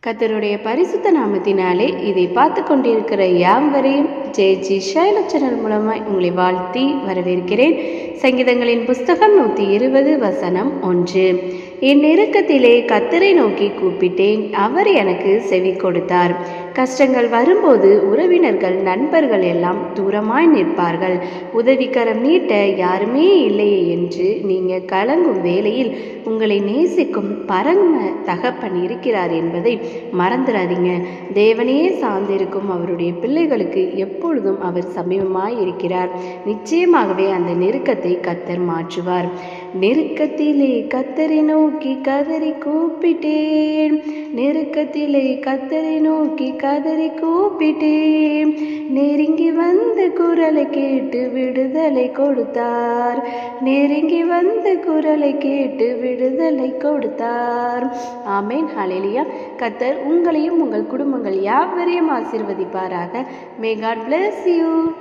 கர்த்தருடைய பரிசுத்த நாமத்தினாலே இதை பார்த்து கொண்டிருக்கிற யாவரையும் ஜெயஜி ஷைலோ சேனல் மூலமாய் உங்களை வாழ்த்தி வரவேற்கிறேன். சங்கீதங்களின் புஸ்தகம் 120 வசனம் 1. என் நெருக்கத்திலே கர்த்தரை நோக்கி கூப்பிட்டேன், அவர் எனக்கு செவி கொடுத்தார். கஷ்டங்கள் வரும்போது உறவினர்கள் நண்பர்கள் எல்லாம் தூரமாய் நிற்பார்கள். உதவிக்கரம் நீட்ட யாருமே இல்லையே என்று நீங்கள் கலங்கும் வேளையில் உங்களை நேசிக்கும் பரம தகப்பன் இருக்கிறார் என்பதை மறந்துடாதீங்க. தேவனையே சார்ந்திருக்கும் அவருடைய பிள்ளைகளுக்கு எப்பொழுதும் அவர் சமீபமாய் இருக்கிறார். நிச்சயமாகவே அந்த நெருக்கத்தை கர்த்தர் மாற்றுவார். நெருக்கத்திலே கர்த்தரை நோக்கி கதறி கூப்பிட்டேன், நெருக்கத்திலே கர்த்தரை நோக்கி கதறி கூப்பிட்டேன், நெருங்கி வந்த குரலை கேட்டு விடுதலை கொடுத்தார், நெருங்கி வந்த குரலை கேட்டு விடுதலை கொடுத்தார். ஆமேன், ஹல்லேலூயா. கர்த்தர் உங்களையும் உங்கள் குடும்பங்கள் யாவரையும் ஆசீர்வதிப்பாராக. May God bless you.